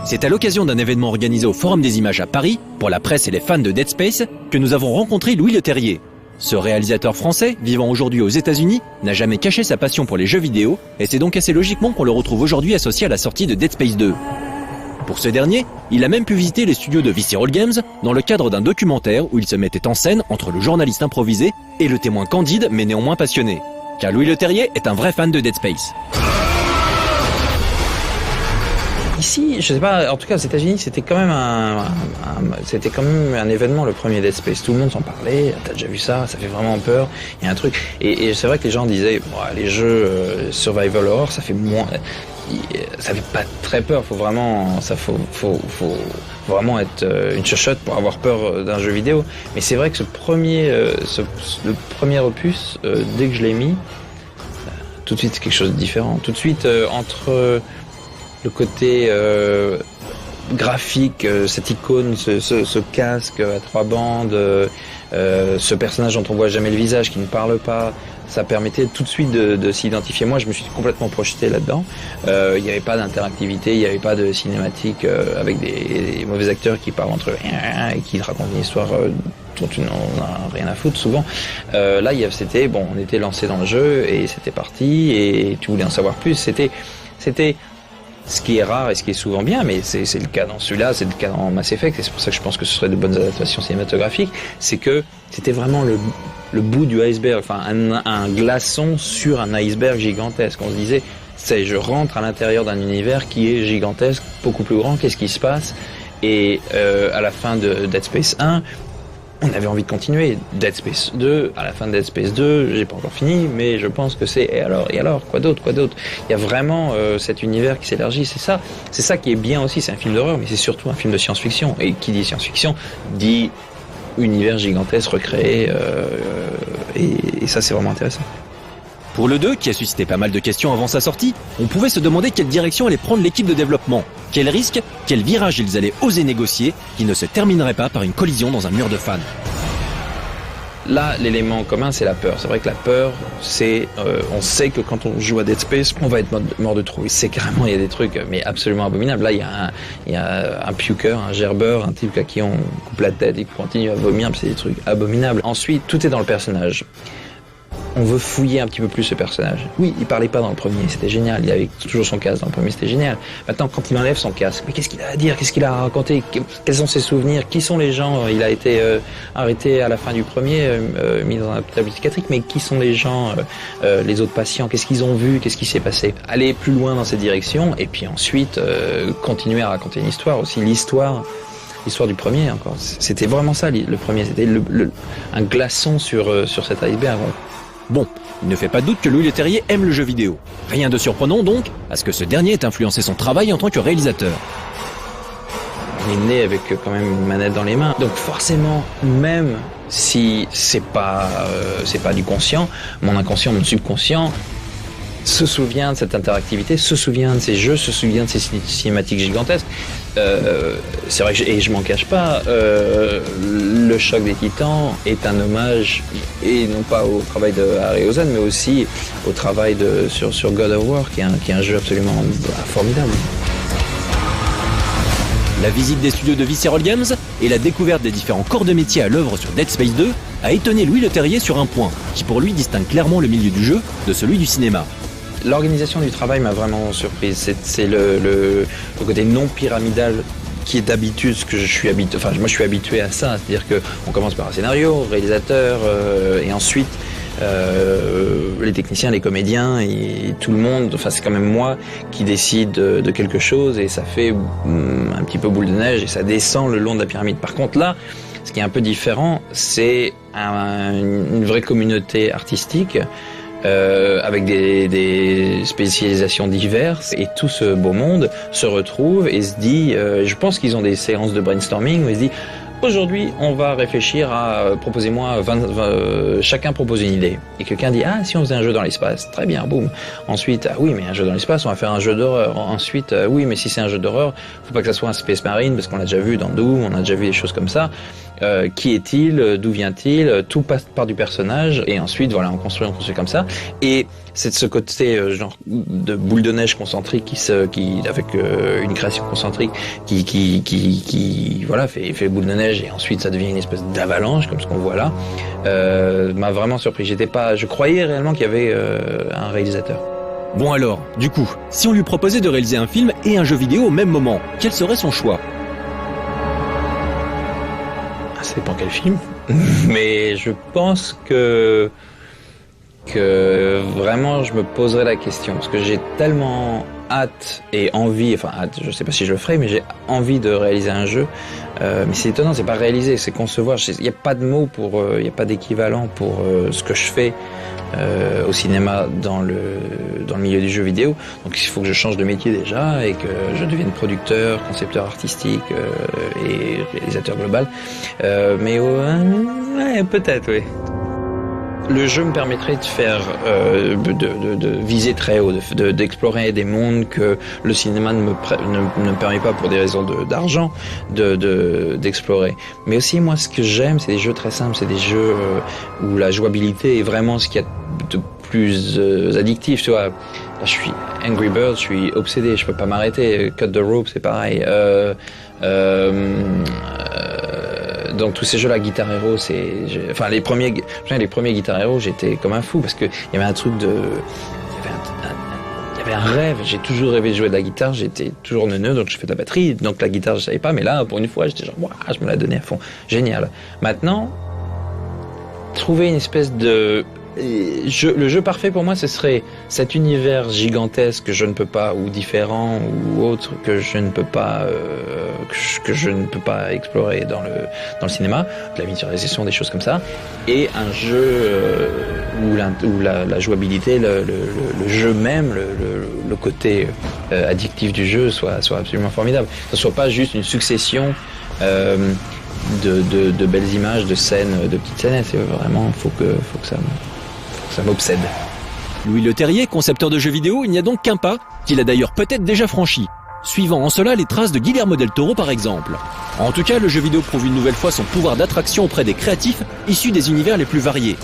C'est à l'occasion d'un événement organisé au Forum des Images à Paris, pour la presse et les fans de Dead Space, que nous avons rencontré Louis Leterrier. Ce réalisateur français, vivant aujourd'hui aux États-Unis, n'a jamais caché sa passion pour les jeux vidéo, et c'est donc assez logiquement qu'on le retrouve aujourd'hui associé à la sortie de Dead Space 2. Pour ce dernier, il a même pu visiter les studios de Visceral Games dans le cadre d'un documentaire où il se mettait en scène entre le journaliste improvisé et le témoin candide mais néanmoins passionné. Car Louis Leterrier est un vrai fan de Dead Space. Ici, je sais pas, en tout cas aux États-Unis, c'était quand même un événement, le premier Dead Space. Tout le monde s'en parlait. T'as déjà vu ça? Ça fait vraiment peur. Il y a un truc. Et c'est vrai que les gens disaient, les jeux survival horror, ça fait moins, ça fait pas très peur. Faut vraiment être une chochotte pour avoir peur d'un jeu vidéo. Mais c'est vrai que le premier opus, dès que je l'ai mis, tout de suite c'est quelque chose de différent. Tout de suite entre le côté graphique, cette icône, ce casque à 3 bandes, ce personnage dont on voit jamais le visage, qui ne parle pas, ça permettait tout de suite de s'identifier. Moi, je me suis complètement projeté là-dedans. Il n'y avait pas d'interactivité, il n'y avait pas de cinématique avec des mauvais acteurs qui parlent entre eux et qui racontent une histoire dont on n'a rien à foutre souvent. Là, c'était bon, on était lancé dans le jeu et c'était parti et tu voulais en savoir plus. C'était ce qui est rare et ce qui est souvent bien, mais c'est le cas dans celui-là, c'est le cas dans Mass Effect, et c'est pour ça que je pense que ce serait de bonnes adaptations cinématographiques, c'est que c'était vraiment le bout du iceberg, enfin un glaçon sur un iceberg gigantesque. On se disait, je rentre à l'intérieur d'un univers qui est gigantesque, beaucoup plus grand, qu'est-ce qui se passe? Et à la fin de Dead Space 1, on avait envie de continuer. Dead Space 2, à la fin de Dead Space 2, j'ai pas encore fini, mais je pense que c'est et alors, quoi d'autre? Il y a vraiment cet univers qui s'élargit, c'est ça qui est bien aussi, c'est un film d'horreur, mais c'est surtout un film de science-fiction. Et qui dit science-fiction, dit univers gigantesque recréé, et ça c'est vraiment intéressant. Pour le 2, qui a suscité pas mal de questions avant sa sortie, on pouvait se demander quelle direction allait prendre l'équipe de développement, quel risque, quel virage ils allaient oser négocier, qui ne se terminerait pas par une collision dans un mur de fans. Là, l'élément commun, c'est la peur. C'est vrai que la peur, c'est, on sait que quand on joue à Dead Space, on va être mort de trouille. C'est carrément, il y a des trucs, mais absolument abominables. Là, il y a un puker, un gerbeur, un type à qui on coupe la tête et qui continue à vomir, c'est des trucs abominables. Ensuite, tout est dans le personnage. On veut fouiller un petit peu plus ce personnage. Oui, il parlait pas dans le premier, c'était génial. Il avait toujours son casque dans le premier, c'était génial. Maintenant, quand il enlève son casque, mais qu'est-ce qu'il a à dire? Qu'est-ce qu'il a à raconter? Quels sont ses souvenirs? Qui sont les gens? Il a été arrêté à la fin du premier, mis dans un hôpital psychiatrique, mais qui sont les gens, les autres patients? Qu'est-ce qu'ils ont vu? Qu'est-ce qui s'est passé? Aller plus loin dans cette direction, et puis ensuite continuer à raconter une histoire aussi. L'histoire du premier encore. C'était vraiment ça, le premier. C'était un glaçon sur cet iceberg. Bon, il ne fait pas de doute que Louis Leterrier aime le jeu vidéo. Rien de surprenant donc à ce que ce dernier ait influencé son travail en tant que réalisateur. On est né avec quand même une manette dans les mains, donc forcément, même si c'est pas du conscient, mon inconscient, mon subconscient se souvient de cette interactivité, se souvient de ces jeux, se souvient de ces cinématiques gigantesques. C'est vrai que je m'en cache pas, le choc des Titans est un hommage, et non pas au travail de Harryhausen, mais aussi au travail sur God of War, qui est un jeu absolument formidable. La visite des studios de Visceral Games et la découverte des différents corps de métier à l'œuvre sur Dead Space 2 a étonné Louis Leterrier sur un point, qui pour lui distingue clairement le milieu du jeu de celui du cinéma. L'organisation du travail m'a vraiment surprise. C'est le côté non pyramidal qui est d'habitude ce que je suis habitué. Enfin, moi, je suis habitué à ça, c'est-à-dire que on commence par un scénario, réalisateur, et ensuite les techniciens, les comédiens et tout le monde. Enfin, c'est quand même moi qui décide de quelque chose et ça fait un petit peu boule de neige et ça descend le long de la pyramide. Par contre, là, ce qui est un peu différent, c'est une vraie communauté artistique. Avec des spécialisations diverses, et tout ce beau monde se retrouve et se dit, je pense qu'ils ont des séances de brainstorming où ils se disent, aujourd'hui on va réfléchir à proposez-moi 20, chacun propose une idée, et quelqu'un dit, ah si on faisait un jeu dans l'espace, très bien, boum. Ensuite, ah oui mais un jeu dans l'espace, on va faire un jeu d'horreur. Ensuite, oui mais si c'est un jeu d'horreur, faut pas que ça soit un Space Marine parce qu'on l'a déjà vu dans Doom, on a déjà vu des choses comme ça. qui est-il, d'où vient-il, tout passe par du personnage, et ensuite voilà, on construit comme ça. Et c'est de ce côté genre de boule de neige concentrique qui avec une création concentrique qui voilà fait boule de neige, et ensuite ça devient une espèce d'avalanche comme ce qu'on voit là. M'a vraiment surpris. Je croyais réellement qu'il y avait un réalisateur. Bon alors, du coup, si on lui proposait de réaliser un film et un jeu vidéo au même moment, quel serait son choix? Ça dépend quel film, mais je pense que vraiment je me poserais la question, parce que j'ai tellement hâte et envie, enfin hâte, je sais pas si je le ferai, mais j'ai envie de réaliser un jeu. Mais c'est étonnant, c'est pas réaliser, c'est concevoir. Il n'y a pas de mots il n'y a pas d'équivalent pour ce que je fais au cinéma dans le milieu du jeu vidéo. Donc il faut que je change de métier déjà et que je devienne producteur, concepteur artistique et réalisateur global. Mais ouais, peut-être, oui. Le jeu me permettrait de faire, de viser très haut, d'explorer des mondes que le cinéma ne me permet pas pour des raisons d'argent d'explorer. Mais aussi, moi, ce que j'aime, c'est des jeux très simples, c'est des jeux où la jouabilité est vraiment ce qu'il y a de plus addictif, tu vois. Là, je suis Angry Birds, je suis obsédé, je peux pas m'arrêter. Cut the Rope, c'est pareil. Donc tous ces jeux-là, Guitar Hero, enfin les premiers Guitar Hero, j'étais comme un fou parce que il y avait un truc il y avait un rêve. J'ai toujours rêvé de jouer de la guitare, j'étais toujours neuneux, donc je fais de la batterie, donc la guitare je savais pas, mais là pour une fois j'étais genre waouh, je me la donnais à fond, génial. Maintenant, trouver une espèce de le jeu parfait pour moi, ce serait cet univers gigantesque que je ne peux pas, ou différent ou autre, que je ne peux pas explorer dans le cinéma, de la miniaturisation, des choses comme ça, et un jeu où la jouabilité, le jeu même, le côté addictif du jeu soit absolument formidable. Que ce soit pas juste une succession de belles images, de scènes, de petites scènes. C'est vraiment, faut que ça m'obsède. Louis Leterrier, concepteur de jeux vidéo, il n'y a donc qu'un pas, qu'il a d'ailleurs peut-être déjà franchi, suivant en cela les traces de Guillermo del Toro par exemple. En tout cas, le jeu vidéo prouve une nouvelle fois son pouvoir d'attraction auprès des créatifs issus des univers les plus variés.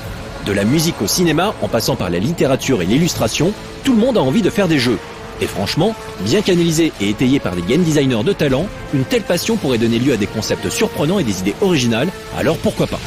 De la musique au cinéma, en passant par la littérature et l'illustration, tout le monde a envie de faire des jeux. Et franchement, bien canalisé et étayé par des game designers de talent, une telle passion pourrait donner lieu à des concepts surprenants et des idées originales, alors pourquoi pas?